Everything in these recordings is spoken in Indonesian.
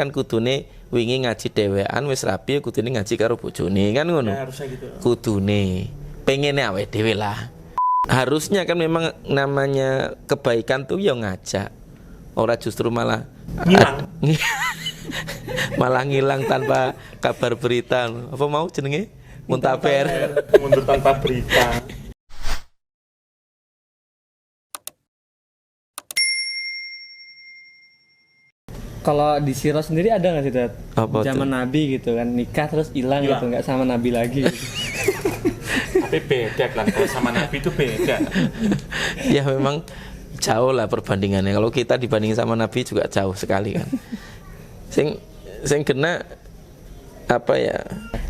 kan kudune wingi ngaji dhewean wis rapi kudune ngaji karo bojone kan ngono. Ya, harusnya gitu. Kudune pengene awake dhewe lah. Harusnya kan memang namanya kebaikan tuh ya ngajak. Ora justru malah Ngilang. malah ngilang tanpa kabar berita. Apa mau jenenge? Muntaber. Mundur tanpa berita. Kalau di Siro sendiri ada nggak sih Dad? Apa Zaman tuh? Nabi gitu kan nikah terus hilang Hilang. gitu nggak sama Nabi lagi. Gitu. Tapi beda kan kalau sama Nabi itu beda. Ya memang jauh lah perbandingannya. Kalau kita dibandingin sama Nabi juga jauh sekali kan. Sing kena apa ya?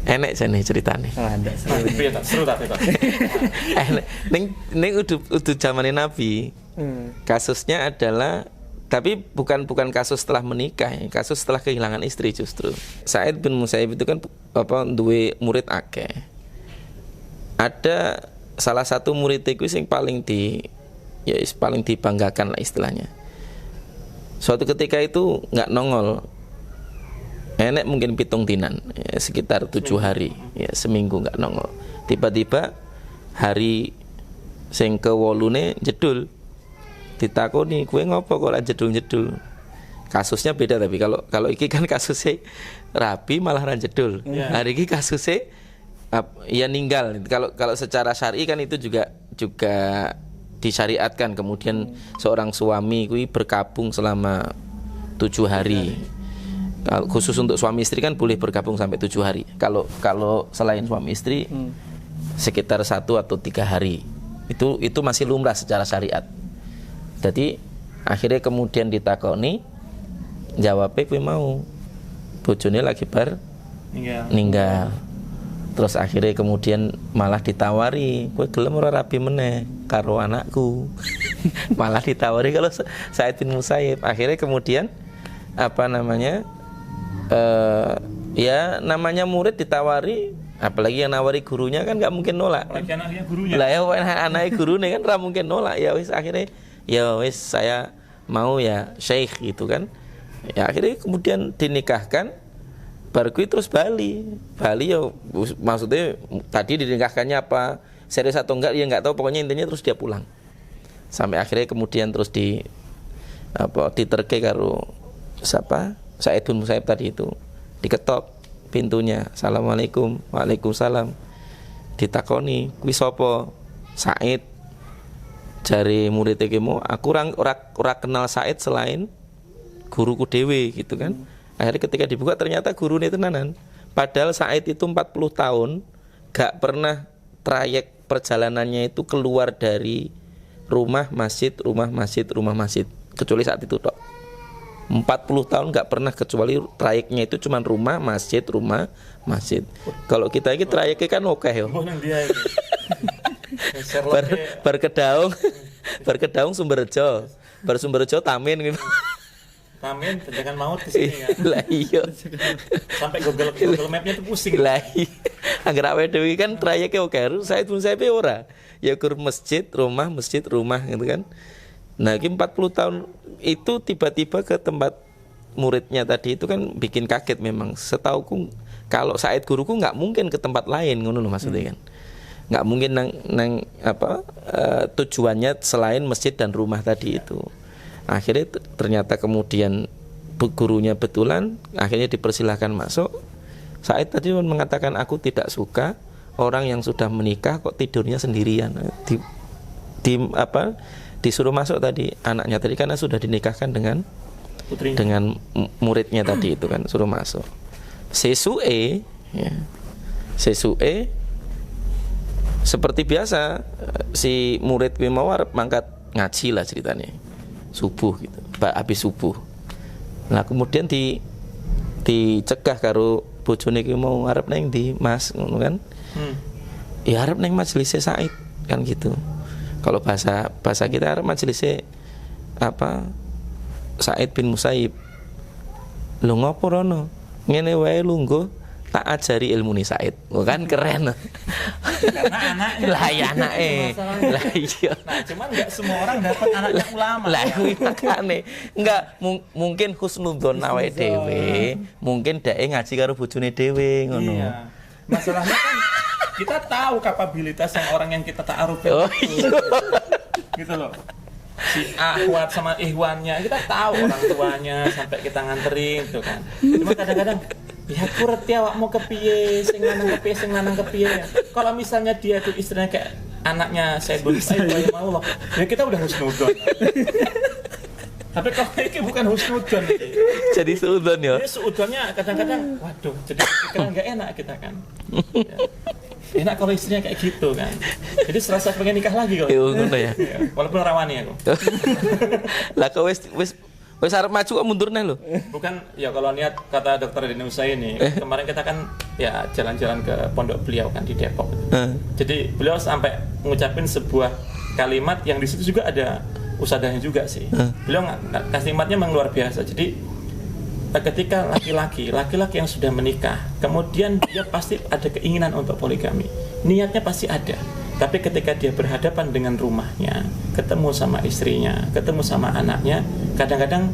Enek jane ceritane. Oh, ada. Seru tak itu. Enek ning udah zamane Nabi. Kasusnya adalah tapi bukan kasus setelah menikah, ya. Kasus setelah kehilangan istri justru. Sa'id bin Musayyib itu kan duwe murid akeh. Ada salah satu murid itu yang paling dibanggakan lah istilahnya. Suatu ketika itu nggak nongol, enek mungkin pitung dinan, ya, sekitar 7 hari, ya seminggu nggak nongol. Tiba-tiba hari sing ke-8 jedul. Ditakoni kowe ngopo kok ora jedul-jedul. Kasusnya beda tapi kalau iki kan kasusnya rabi malah ra jedul. Hari ini kasusnya ya ninggal. Kalau secara syar'i kan itu juga disyariatkan. Kemudian seorang suami kuwi berkabung selama 7 hari. Khusus untuk suami istri kan boleh bergabung sampai 7 hari. Kalau selain suami istri sekitar 1 atau 3 hari. Itu masih lumrah secara syariat. Jadi akhirnya kemudian ditakoni, jawabnya kowe mau bojone lagi ninggal. Terus akhirnya kemudian malah ditawari, kowe gelem ora rabi meneh karo anakku. Malah ditawari kalau Sa'id bin Musayyib. Akhirnya kemudian ya namanya murid ditawari, apalagi yang nawari gurunya kan nggak mungkin nolak. Apalagi anaknya gurunya. Lah ya anaknya gurunya kan nggak mungkin nolak. Ya wis akhirnya saya mau ya syekh gitu kan. Ya akhirnya kemudian dinikahkan. Baru terus Bali ya maksudnya tadi dinikahkannya apa serius atau enggak ya nggak tahu, pokoknya intinya terus dia pulang. Sampai akhirnya kemudian terus diterke karo siapa? Sa'id bin Musayyib tadi itu. Diketok pintunya. Assalamualaikum. Waalaikumsalam. Ditakoni, kuwi sapa? Sa'id. Jari murid iki mau aku ora kenal Sa'id selain guruku dhewe gitu kan. Akhirnya ketika dibuka ternyata gurune tenanan. Padahal Sa'id itu 40 tahun gak pernah trayek perjalanannya itu keluar dari rumah masjid kecuali saat itu tok. 40 tahun gak pernah kecuali trayeknya itu cuma rumah masjid. Kalau kita ini trayeknya kan oke yo. Oh nang dia iki. Berkedaung Sumberjo, Sumberjo Tamin gitu. Tamin jangan maut di sini ya. Lah iya. Sampai Google Map-nya tuh pusing. Lah iya. Angger awake dhewe kan trayeknya oke, saya pun saya ora. Ya kur masjid, rumah gitu kan. Nah, iki 40 tahun itu tiba-tiba ke tempat muridnya tadi itu kan bikin kaget memang. Setauku kalau Sa'id guruku nggak mungkin ke tempat lain ngono lho maksudnya kan. Nggak mungkin tujuannya selain masjid dan rumah tadi itu. Akhirnya ternyata kemudian gurunya betulan, akhirnya dipersilahkan masuk. Sa'id tadi mengatakan aku tidak suka orang yang sudah menikah kok tidurnya sendirian. Disuruh masuk tadi anaknya tadi karena sudah dinikahkan dengan putrinya, dengan muridnya tadi itu kan, suruh masuk. Sesuke seperti biasa si murid kuwi mau arep mangkat ngaji lah ceritanya. Subuh gitu, habis subuh. Nah, kemudian dicegah karo bojone kuwi mau arep nang ndi, Mas, ngono kan. Ya arep nang majelis Sa'id kan gitu. Kalau bahasa kita arep majelis Sa'id bin Musayyib. Lho ngopo rono? Ngene wae lungguh tak ajari ilmu ni Sa'id. Oh, kan keren. karena anaknya. Lah ya anake. Lah iya. Nah, cuman nggak semua orang dapat anaknya ulama. Lah kuwi makane. Enggak mungkin husnudzon awake dhewe, mungkin dhek ngaji karo bojone dhewe ngono. Iya. Masalahnya kan kita tahu kapabilitas yang orang yang kita ta'aruf Oh iya. gitu loh. Si akhwat sama ikhwannya kita tahu orang tuanya sampai kita nganterin gitu kan. Cuma kadang-kadang ya kuret ya awakmu kepiye sing lanang kepiye. Kalau misalnya dia itu istrinya kayak anaknya Sayyidul Said Allah, ya kita udah husnudzon. Tapi kalau ini bukan husnudzon iki. Jadi suudzon ya. Jadi suudzonnya kadang-kadang waduh, jadi pikiran enggak enak kita kan. Ya. Enak kalau istrinya kayak gitu kan. Jadi serasa pengen nikah lagi kok. Yo ngono ya. Ya, walaupun rawani aku. Lah kok wis arep maju kok mundur neh lho. Bukan ya kalau niat kata dokter Dini Usai ini kemarin kita kan ya jalan-jalan ke pondok beliau kan di Depok. Jadi beliau sampai ngucapin sebuah kalimat yang di situ juga ada usadahnya juga sih. Beliau kalimatnya memang luar biasa. Jadi ketika laki-laki yang sudah menikah, kemudian dia pasti ada keinginan untuk poligami. Niatnya pasti ada. Tapi ketika dia berhadapan dengan rumahnya, ketemu sama istrinya, ketemu sama anaknya, kadang-kadang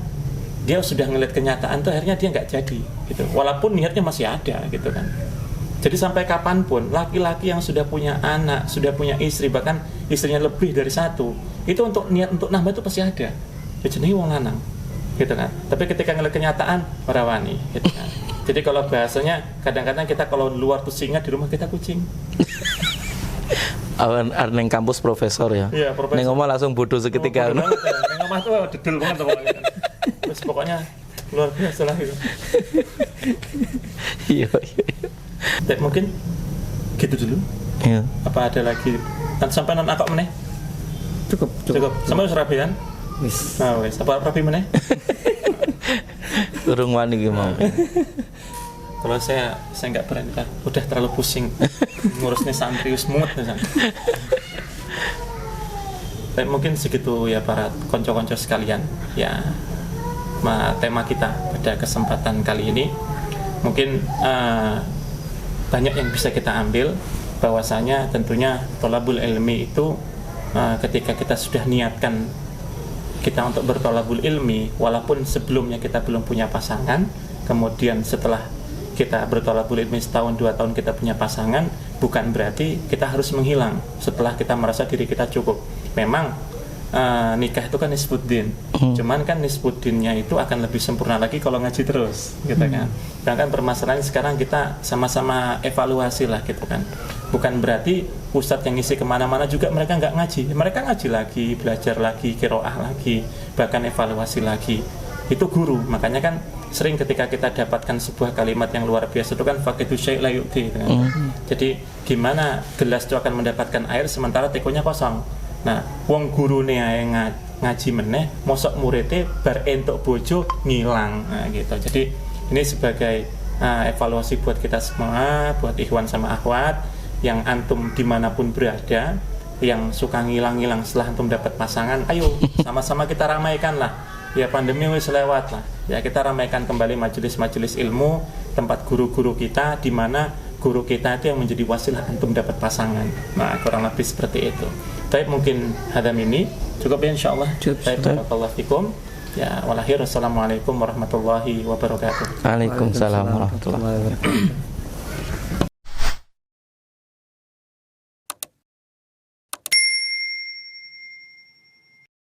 dia sudah ngeliat kenyataan tuh akhirnya dia nggak jadi gitu. Walaupun niatnya masih ada gitu kan. Jadi sampai kapanpun laki-laki yang sudah punya anak, sudah punya istri, bahkan istrinya lebih dari satu, itu untuk niat untuk nambah itu pasti ada. Ya jenenge wong lanang gitu kan. Tapi ketika ngeliat kenyataan merawani gitu kan. Jadi kalau bahasanya kadang-kadang kita kalau luar tuh singa, di rumah kita kucing. Awan neng kampus profesor ya. Iya, profesor. Neng omah langsung bodoh seketika. Bodoh banget ya. Neng omah tuh dedel banget pokoknya. Terus pokoknya luar biasa lah gitu. Iya. Tapi mungkin gitu dulu. Iya. Apa ada lagi? Sampai non akok meneh? Cukup. Sampai Surabian? Wis. Nah, wes. Apa rapi meneh? Urung wani ki mau. Kalau saya nggak berani kan, udah terlalu pusing ngurusnya santri semut ya. Tapi mungkin segitu ya para konco-konco sekalian ya, tema kita pada kesempatan kali ini mungkin banyak yang bisa kita ambil, bahwasanya tentunya thalabul ilmi itu ketika kita sudah niatkan kita untuk berthalabul ilmi, walaupun sebelumnya kita belum punya pasangan, kemudian setelah kita berthalabul ilmi setahun 2 tahun kita punya pasangan, bukan berarti kita harus menghilang setelah kita merasa diri kita cukup. Memang nikah itu kan nisbuddin, cuman kan nisbuddinnya itu akan lebih sempurna lagi kalau ngaji terus gitu kan. Sedangkan permasalahan sekarang kita sama-sama evaluasi lah gitu kan. Bukan berarti ustadz yang ngisi kemana-mana juga mereka nggak ngaji. Mereka ngaji lagi, belajar lagi, qiraah lagi, bahkan evaluasi lagi. Itu guru. Makanya kan sering ketika kita dapatkan sebuah kalimat yang luar biasa itu kan faqidu syai' la yu'ti gitu kan. Jadi gimana gelas itu akan mendapatkan air sementara tekonya kosong. Nah, wong gurune ae ngaji meneh, mosok muridé bar entuk bojo ngilang. Nah, gitu. Jadi ini sebagai evaluasi buat kita semua, buat ikhwan sama akhwat yang antum dimanapun berada, yang suka ngilang-ngilang setelah antum dapat pasangan, ayo sama-sama kita ramaikan lah. Ya pandemi wis lewat lah. Ya kita ramaikan kembali majelis-majelis ilmu, tempat guru-guru kita, di mana guru kita itu yang menjadi wasilah antum dapat pasangan. Nah, kurang lebih seperti itu. Tapi mungkin hadam ini cukup ya insyaallah. Barakallahu fikum. Ya, walahir. Assalamualaikum warahmatullahi wabarakatuh. Waalaikumsalam warahmatullahi wabarakatuh.